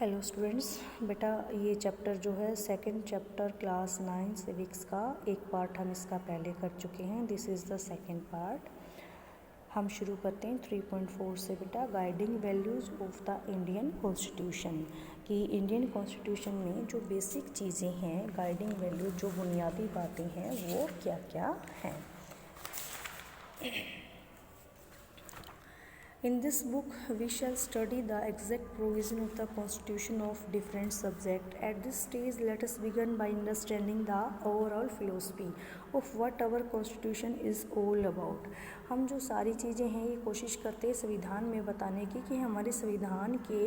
Hello students, बेटा ये chapter जो है सेकंड चैप्टर क्लास 9 सिविक्स का एक पार्ट हम इसका पहले कर चुके हैं। This is the second part. हम शुरू करते हैं 3.4 से बेटा, guiding values of the Indian constitution. कि इंडियन कॉन्स्टिट्यूशन में जो बेसिक चीज़ें हैं, गाइडिंग वैल्यू जो बुनियादी बातें हैं वो क्या क्या हैं। In this book, we shall study the exact provision of the Constitution of different subjects. At this stage, let us begin by understanding the overall philosophy of what our Constitution is all about. हम जो सारी चीज़ें हैं ये कोशिश करते हैं संविधान में बताने की कि हमारे संविधान के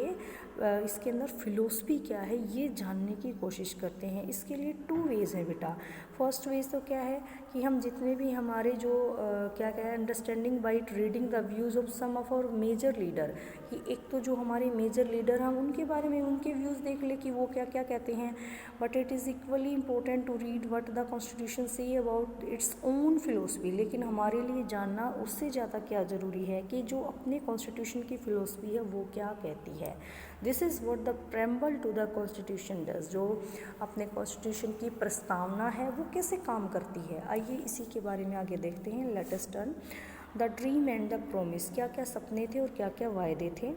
इसके अंदर फिलोसफी क्या है ये जानने की कोशिश करते हैं। इसके लिए 2 वेज़ है बेटा। फर्स्ट वेज तो क्या है कि हम जितने भी हमारे जो क्या है understanding by reading the views of some of our major leader, कि एक तो जो हमारे मेजर लीडर हैं उनके बारे में उनके व्यूज़ देख ले कि वो क्या क्या कहते हैं। But it is equally important to read what the constitution say about its own philosophy. लेकिन हमारे लिए जानना उससे ज़्यादा क्या ज़रूरी है कि जो अपने कॉन्स्टिट्यूशन की फिलोसफी है वो क्या कहती है। This is what the preamble to the constitution does. जो अपने कॉन्स्टिट्यूशन की प्रस्तावना है वो कैसे काम करती है, आइए इसी के बारे में आगे देखते हैं। Let us turn the dream and the promise. क्या क्या सपने थे और क्या क्या वायदे थे।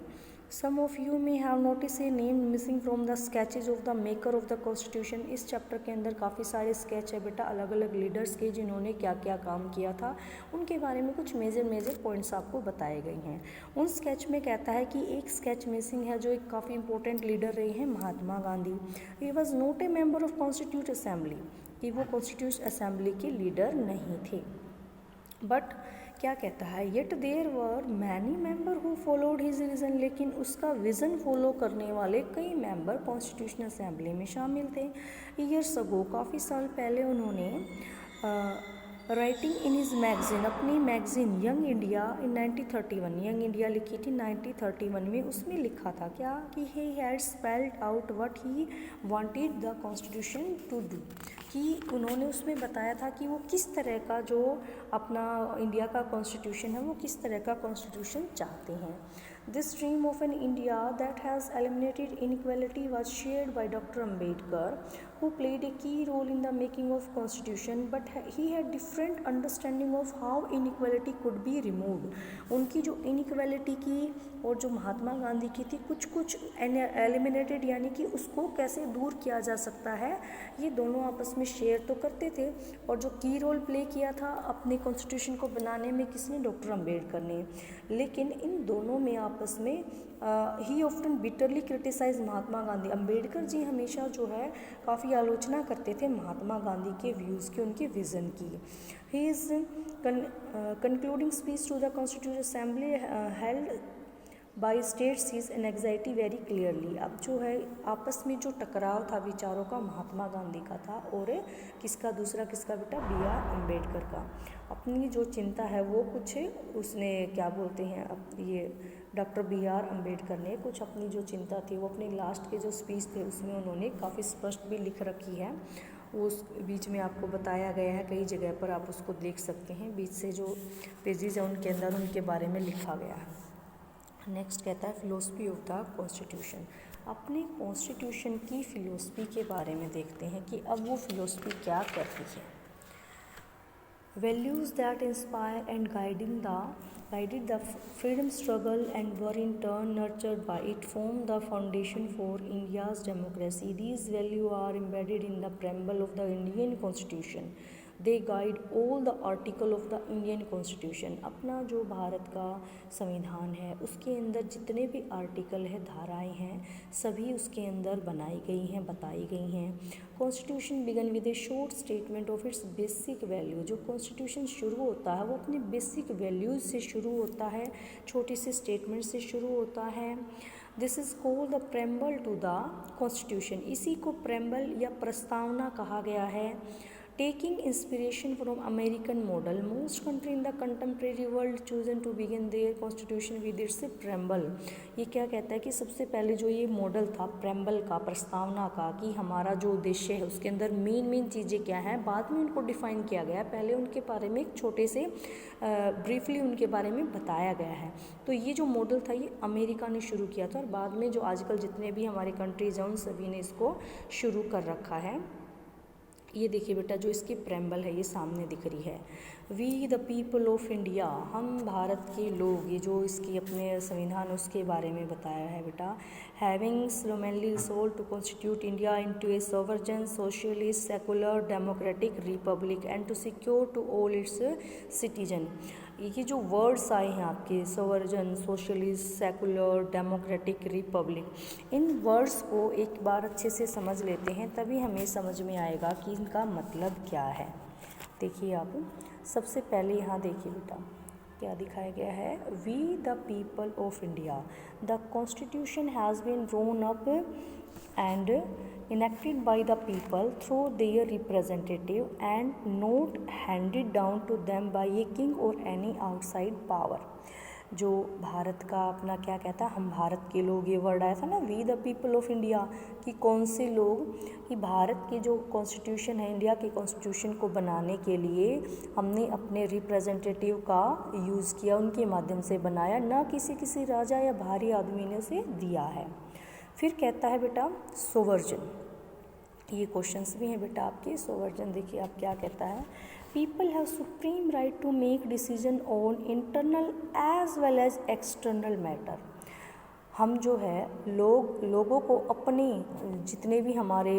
Some of you may have notice a name missing from the sketches of the maker of the constitution. इस चैप्टर के अंदर काफ़ी सारे स्केच है बेटा अलग अलग लीडर्स के जिन्होंने क्या क्या काम किया था, उनके बारे में कुछ मेजर पॉइंट्स आपको बताए गए हैं। उन स्केच में कहता है कि एक स्केच मिसिंग है जो एक काफ़ी इंपॉर्टेंट लीडर रहे हैं, Mahatma Gandhi. He was not a member of constituent assembly, कि वो कॉन्स्टिट्यूट असेंबली के लीडर नहीं थे। बट क्या कहता है, yet there were many member who followed his vision. लेकिन उसका विज़न फॉलो करने वाले कई मेंबर कॉन्स्टिट्यूशन असेंबली में शामिल थे। ईयर्स अगो, काफ़ी साल पहले उन्होंने राइटिंग इन हिज मैगजीन, अपनी magazine young India in 1931, young India लिखी थी 1931 में, उसमें लिखा था क्या कि he had spelled out what he wanted the constitution to do. कि उन्होंने उसमें बताया था कि वो किस तरह का जो अपना इंडिया का कॉन्स्टिट्यूशन है वो किस तरह का कॉन्स्टिट्यूशन चाहते हैं। This dream of an India that has eliminated inequality was shared by doctor Ambedkar, who played a key role in the making of constitution, but he had different understanding of how inequality could be removed. उनकी जो inequality की और जो महात्मा गांधी की थी कुछ eliminated, यानी कि उसको कैसे दूर किया जा सकता है, ये दोनों आपस में शेयर तो करते थे। और जो की रोल प्ले किया था अपने कॉन्स्टिट्यूशन को बनाने में किसने, डॉक्टर अम्बेडकर ने। लेकिन इन दोनों में आपस में ही often bitterly criticise Mahatma Gandhi. Ambedkar ji हमेशा जो है काफ़ी आलोचना करते थे महात्मा गांधी के व्यूज़ की, उनके विज़न की। He is concluding speech to the constitution assembly held by state sees an anxiety very clearly. अब जो है आपस में जो टकराव था विचारों का, महात्मा गांधी का था और किसका, दूसरा किसका बेटा, बी आर अम्बेडकर का। अपनी जो चिंता है वो कुछ उसने क्या बोलते हैं, ये डॉक्टर बी आर अम्बेडकर ने कुछ अपनी जो चिंता थी वो अपने लास्ट के जो स्पीच थे उसमें उन्होंने काफ़ी स्पष्ट भी लिख रखी है। वो उस बीच में आपको बताया गया है, कई जगह पर आप उसको देख सकते हैं, बीच से जो पेजेस है उनके अंदर उनके बारे में लिखा गया है। नेक्स्ट कहता है फिलोसफी ऑफ द कॉन्स्टिट्यूशन। अपने कॉन्स्टिट्यूशन की फ़िलोसफी के बारे में देखते हैं कि अब वो फ़िलोसफी क्या करती है। Values that inspire and guided the freedom struggle and were in turn nurtured by it form the foundation for India's democracy. These values are embedded in the preamble of the Indian Constitution. They guide all the article of the Indian Constitution. अपना जो भारत का संविधान है उसके अंदर जितने भी article है, धाराएं हैं, सभी उसके अंदर बनाई गई हैं, बताई गई हैं। Constitution began with a short statement of its basic value. जो कॉन्स्टिट्यूशन शुरू होता है वो अपने बेसिक वैल्यूज़ से शुरू होता है, छोटी सी स्टेटमेंट से शुरू होता है। This is called the preamble to the constitution. इसी को प्रेम्बल या प्रस्तावना कहा गया है। Taking inspiration from American model, most country in the contemporary world chosen to begin their constitution with its preamble। ये क्या कहता है कि सबसे पहले जो ये मॉडल था preamble का, प्रस्तावना का, कि हमारा जो उद्देश्य है उसके अंदर मेन चीज़ें क्या हैं, बाद में उनको डिफाइन किया गया है, पहले उनके बारे में एक छोटे से ब्रीफली उनके बारे में बताया गया है। तो ये जो मॉडल था ये अमेरिका ने शुरू किया था और बाद में जो आजकल जितने भी हमारे कंट्रीज हैं उन सभी ने इसको शुरू कर रखा है। ये देखिए बेटा, जो इसकी प्रेम्बल है ये सामने दिख रही है। We the people of India, हम भारत के लोग, ये जो इसकी अपने संविधान उसके बारे में बताया है बेटा। Having solemnly resolved to constitute India into a sovereign socialist secular democratic republic and to secure to all its citizen. ये जो वर्ड्स आए हैं आपके, sovereign socialist secular democratic republic, इन वर्ड्स को एक बार अच्छे से समझ लेते हैं तभी हमें समझ में आएगा कि इनका मतलब क्या है। देखिए आप सबसे पहले यहाँ देखिए बेटा क्या दिखाया गया है। We the people of India, the constitution has been drawn up and enacted by the people through their representative and not handed down to them by a king or any outside power। जो भारत का अपना क्या कहता है, हम भारत के लोग, ये वर्ड आया था ना we the people of India, कि कौन से लोग, कि भारत के जो कॉन्स्टिट्यूशन है, इंडिया के कॉन्स्टिट्यूशन को बनाने के लिए हमने अपने रिप्रेजेंटेटिव का यूज़ किया, उनके माध्यम से बनाया, ना किसी राजा या बाहरी आदमी ने उसे दिया है। फिर कहता है बेटा सोवर्जन, ये क्वेश्चंस भी हैं बेटा आपके। सोवर्जन देखिए आप क्या कहता है। People have supreme right to make decision on internal as well as external matter. हम जो है लोगों को अपने जितने भी हमारे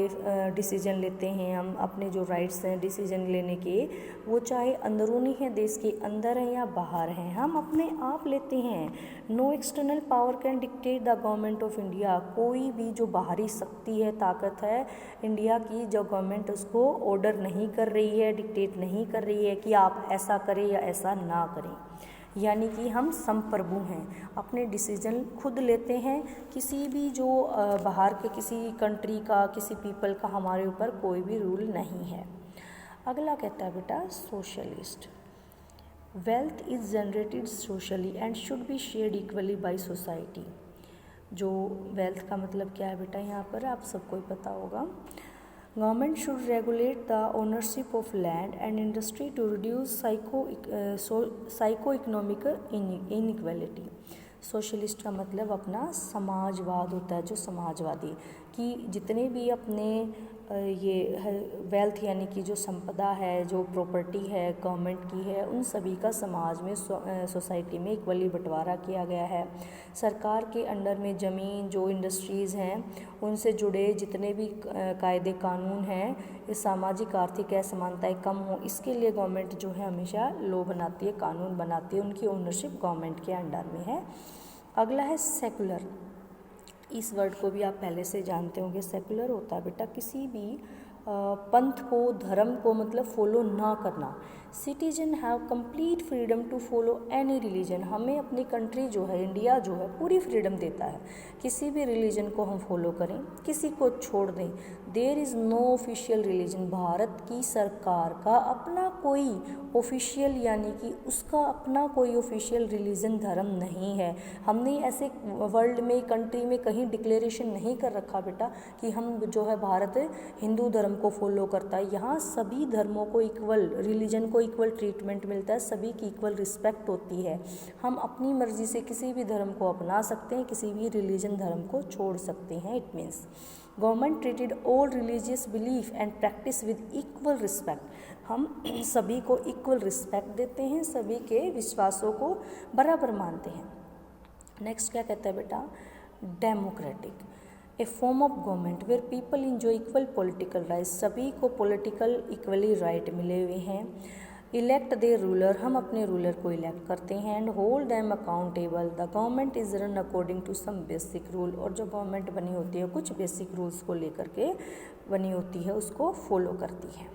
डिसीजन लेते हैं, हम अपने जो राइट्स हैं डिसीजन लेने के, वो चाहे अंदरूनी हैं, देश के अंदर हैं या बाहर हैं, हम अपने आप लेते हैं। No external power can dictate the government of India. कोई भी जो बाहरी शक्ति है, ताकत है इंडिया की, जो गवर्नमेंट उसको ऑर्डर नहीं कर रही है, डिक्टेट नहीं कर रही है कि आप ऐसा करें या ऐसा ना करें। यानी कि हम संप्रभु हैं, अपने डिसीजन खुद लेते हैं, किसी भी जो बाहर के किसी कंट्री का, किसी पीपल का हमारे ऊपर कोई भी रूल नहीं है। अगला कहता है बेटा socialist, wealth is generated socially and should be shared equally by society. जो वेल्थ का मतलब क्या है बेटा, यहाँ पर आप सबको ही पता होगा। Government should regulate the ownership of land and industry to reduce socio economic inequality. Socialist का मतलब अपना समाजवाद होता है, जो समाजवादी, कि जितने भी अपने ये वेल्थ यानी कि जो संपदा है, जो प्रॉपर्टी है गवर्नमेंट की है, उन सभी का समाज में सोसाइटी में इक्वली बंटवारा किया गया है। सरकार के अंडर में ज़मीन, जो इंडस्ट्रीज़ हैं, उनसे जुड़े जितने भी कायदे कानून हैं, इस सामाजिक आर्थिक असमानताएं कम हो, इसके लिए गवर्नमेंट जो है हमेशा लॉ बनाती है, कानून बनाती है, उनकी ओनरशिप गवर्नमेंट के अंडर में है। अगला है सेकुलर। इस वर्ड को भी आप पहले से जानते होंगे। सेकुलर होता है बेटा किसी भी पंथ को, धर्म को मतलब फॉलो ना करना। Citizen have complete freedom to follow any religion. हमें अपनी कंट्री जो है, इंडिया जो है, पूरी फ्रीडम देता है, किसी भी रिलीजन को हम फॉलो करें, किसी को छोड़ दें। There is no official religion. Bharat की सरकार का अपना कोई ऑफिशियल यानी कि उसका अपना कोई ऑफिशियल रिलीजन, धर्म नहीं है। हमने ऐसे वर्ल्ड में, कंट्री में कहीं डिक्लेरेशन नहीं कर रखा बेटा कि हम जो है भारत हिंदू धर्म को फॉलो करता है। यहाँ सभी धर्मों को इक्वल, रिलीजन को इक्वल ट्रीटमेंट मिलता है, सभी की इक्वल रिस्पेक्ट होती है। हम अपनी मर्जी से किसी भी धर्म को अपना सकते हैं, किसी भी रिलीजन धर्म को छोड़ सकते हैं। It means government treated all religious belief and practice with equal respect. हम सभी को इक्वल रिस्पेक्ट देते हैं, सभी के विश्वासों को बराबर मानते हैं। नेक्स्ट क्या कहता है बेटा, democratic, a form of government where people enjoy equal political rights. सभी को पॉलिटिकल इक्वली राइट मिले हुए हैं। इलेक्ट देयर रूलर, हम अपने रूलर को इलेक्ट करते हैं। And hold them accountable. The government is run according to some basic rule. और जो गवर्नमेंट बनी होती है कुछ बेसिक रूल्स को लेकर के बनी होती है, उसको फॉलो करती है।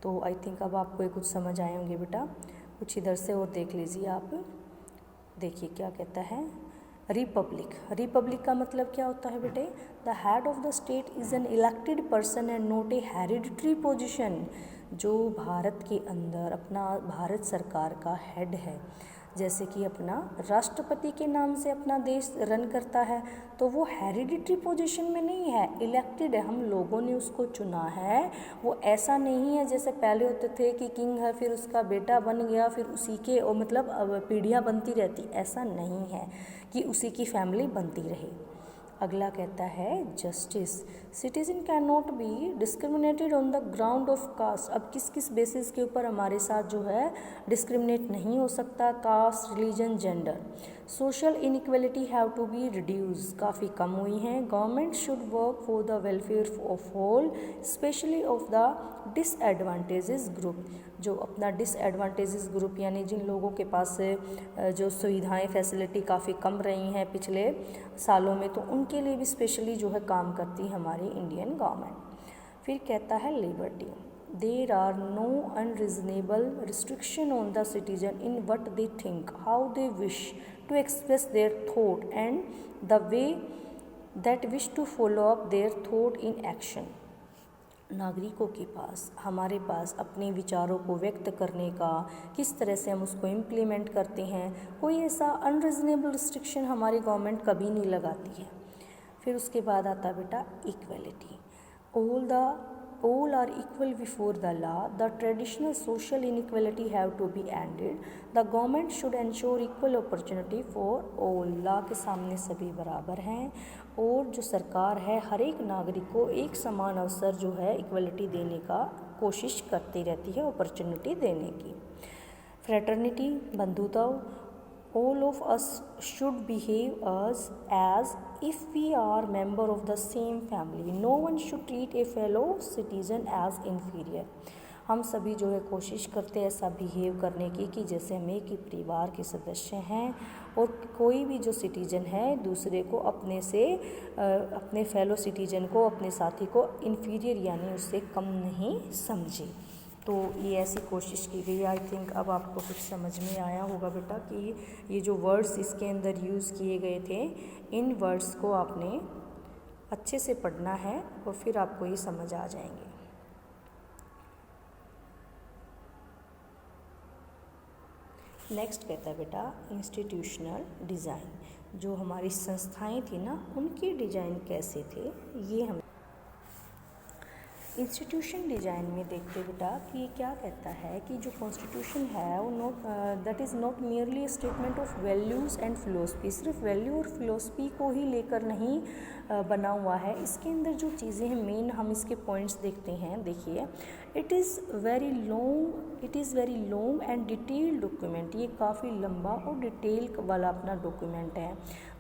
तो आई थिंक अब आपको ये कुछ समझ आए होंगे बेटा। कुछ इधर से और देख लीजिए आप। देखिए क्या कहता है, रिपब्लिक। रिपब्लिक का मतलब क्या होता है बेटे, the head of the state is an elected person and not a hereditary position. जो भारत के अंदर अपना भारत सरकार का हेड है, जैसे कि अपना राष्ट्रपति के नाम से अपना देश रन करता है, तो वो हेरिडिटरी पोजीशन में नहीं है, इलेक्टेड है, हम लोगों ने उसको चुना है। वो ऐसा नहीं है जैसे पहले होते थे कि किंग है फिर उसका बेटा बन गया फिर उसी के मतलब पीढ़ियाँ बनती रहती, ऐसा नहीं है कि उसी की फैमिली बनती रहे। अगला कहता है justice, citizen can not be discriminated on the ground of caste. अब किस किस बेसिस के ऊपर हमारे साथ जो है डिस्क्रिमिनेट नहीं हो सकता, caste, religion, gender. Social inequality have to be reduce, काफ़ी कम हुई हैं। Government should work for the welfare of all, specially of the disadvantages group. जो अपना डिसएडवांटेजेस ग्रुप यानी जिन लोगों के पास जो सुविधाएं फैसिलिटी काफ़ी कम रही हैं पिछले सालों में, तो उनके लिए भी स्पेशली जो है काम करती है हमारी इंडियन गवर्नमेंट। फिर कहता है liberty, there are no unreasonable restriction on the citizen in what they think, how they wish to express their thought and the way that wish to follow up their thought in action. नागरिकों के पास, हमारे पास अपने विचारों को व्यक्त करने का, किस तरह से हम उसको इम्प्लीमेंट करते हैं, कोई ऐसा अनरीजनेबल रिस्ट्रिक्शन हमारी गवर्नमेंट कभी नहीं लगाती है। फिर उसके बाद आता है बेटा equality, all are equal before the law, the traditional social inequality have to be ended, the government should ensure equal opportunity for all, law के सामने सभी बराबर हैं और जो सरकार है हर एक नागरिक को एक समान अवसर जो है इक्वलिटी देने का कोशिश करती रहती है, अपॉर्चुनिटी देने की। फ्रेटर्निटी, बंधुता, all of us should behave as if we are member of the same family, no one should treat a fellow citizen as inferior। हम सभी जो है कोशिश करते हैं ऐसा बिहेव करने की कि जैसे हम एक ही परिवार के सदस्य हैं और कोई भी जो सिटीजन है दूसरे को अपने से अपने फेलो सिटीजन को, अपने साथी को इन्फीरियर यानी उससे कम नहीं समझे। तो ये ऐसी कोशिश की गई। आई थिंक अब आपको कुछ समझ में आया होगा बेटा कि ये जो वर्ड्स इसके अंदर यूज़ किए गए थे, इन वर्ड्स को आपने अच्छे से पढ़ना है और फिर आपको ये समझ आ जाएंगे। नेक्स्ट कहता है बेटा इंस्टीट्यूशनल डिज़ाइन, जो हमारी संस्थाएं थी ना उनके डिज़ाइन कैसे थे, ये हम इंस्टीट्यूशन डिज़ाइन में देखते बेटा कि ये क्या कहता है कि जो कॉन्स्टिट्यूशन है वो that is not merely statement of values and philosophy, सिर्फ वैल्यू और फिलोसफी को ही लेकर नहीं बना हुआ है। इसके अंदर जो चीज़ें हैं मेन हम इसके पॉइंट्स देखते हैं। देखिए, it is very long and detailed document, ये काफ़ी लंबा और डिटेल वाला अपना डॉक्यूमेंट है।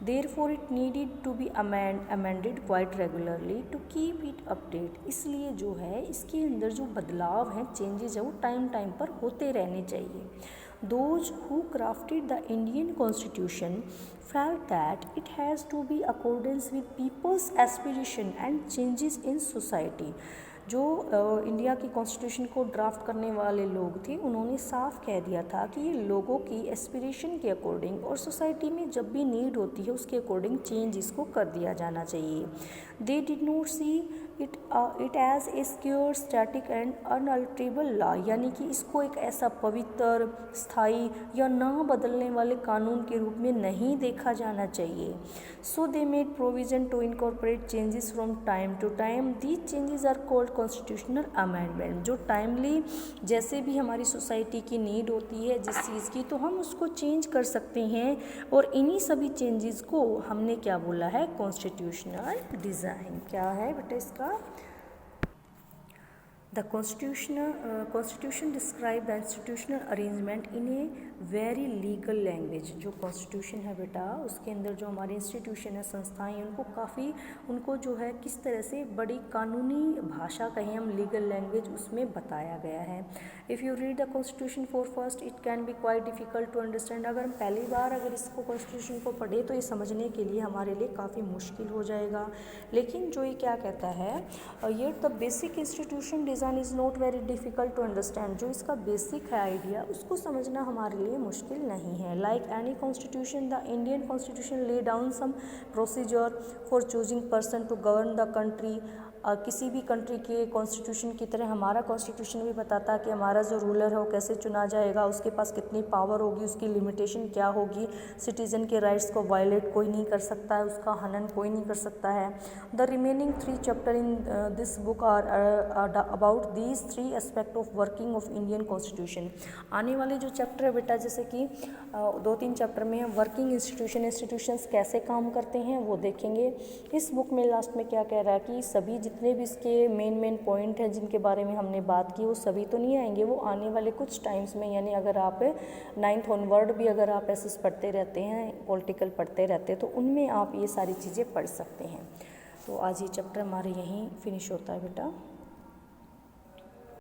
Therefore it needed to be amended quite regularly to keep it update, इसलिए जो है इसके अंदर जो बदलाव हैं, चेंजेस है, वो टाइम पर होते रहने चाहिए। Those who crafted the Indian Constitution felt that it has to be accordance with people's aspiration and changes in society। जो इंडिया की कॉन्स्टिट्यूशन को ड्राफ्ट करने वाले लोग थे उन्होंने साफ कह दिया था कि ये लोगों की एस्पिरेशन के अकॉर्डिंग और सोसाइटी में जब भी नीड होती है उसके अकॉर्डिंग चेंज इसको कर दिया जाना चाहिए। They did not see it as a secure, static and unalterable law, यानी कि इसको एक ऐसा पवित्र, स्थायी या ना बदलने वाले कानून के रूप में नहीं देखा जाना चाहिए। So they made provision to incorporate changes from time to time, these changes are called constitutional amendment. जो टाइमली जैसे भी हमारी सोसाइटी की नीड होती है जिस चीज़ की, तो हम उसको चेंज कर सकते हैं और इन्हीं सभी चेंजेस को हमने क्या बोला है, कॉन्स्टिट्यूशनल डिज़ाइन। क्या है बेटा इसका? The constitution describe the institutional arrangement in a very legal language। जो कॉन्स्टिट्यूशन है बेटा उसके अंदर जो हमारे इंस्टीट्यूशन है, संस्थाएं, उनको जो है किस तरह से बड़ी कानूनी भाषा कहें हम, लीगल लैंग्वेज, उसमें बताया गया है। If you read the constitution for first it can be quite difficult to understand. अगर हम पहली बार अगर इसको कॉन्स्टिट्यूशन को पढ़े तो ये समझने के लिए हमारे लिए काफ़ी मुश्किल हो जाएगा। लेकिन जो ये क्या कहता है, ये the basic institution design is not very difficult to understand. जो इसका बेसिक है आइडिया उसको समझना हमारे लिए मुश्किल नहीं है। Like any constitution, the Indian constitution lay down some procedure for choosing person to govern the country किसी भी कंट्री के कॉन्स्टिट्यूशन की तरह हमारा कॉन्स्टिट्यूशन भी बताता है कि हमारा जो रूलर है वो कैसे चुना जाएगा, उसके पास कितनी पावर होगी, उसकी लिमिटेशन क्या होगी, सिटीज़न के राइट्स को वायलेट कोई नहीं कर सकता है, उसका हनन कोई नहीं कर सकता है। The remaining 3 chapter in this book are about these 3 aspect of working of Indian constitution. आने वाले जो चैप्टर है बेटा, जैसे कि 2-3 चैप्टर में वर्किंग इंस्टीट्यूशंस कैसे काम करते हैं वो देखेंगे। इस बुक में लास्ट में क्या कह रहा है कि सभी जितने भी इसके मेन पॉइंट हैं जिनके बारे में हमने बात की वो सभी तो नहीं आएंगे, वो आने वाले कुछ टाइम्स में, यानी अगर आप 9th ऑनवर्ड भी अगर आप एसएस पढ़ते रहते हैं, पॉलिटिकल पढ़ते रहते हैं, तो उनमें आप ये सारी चीज़ें पढ़ सकते हैं। तो आज ये चैप्टर हमारे यहीं फिनिश होता है बेटा।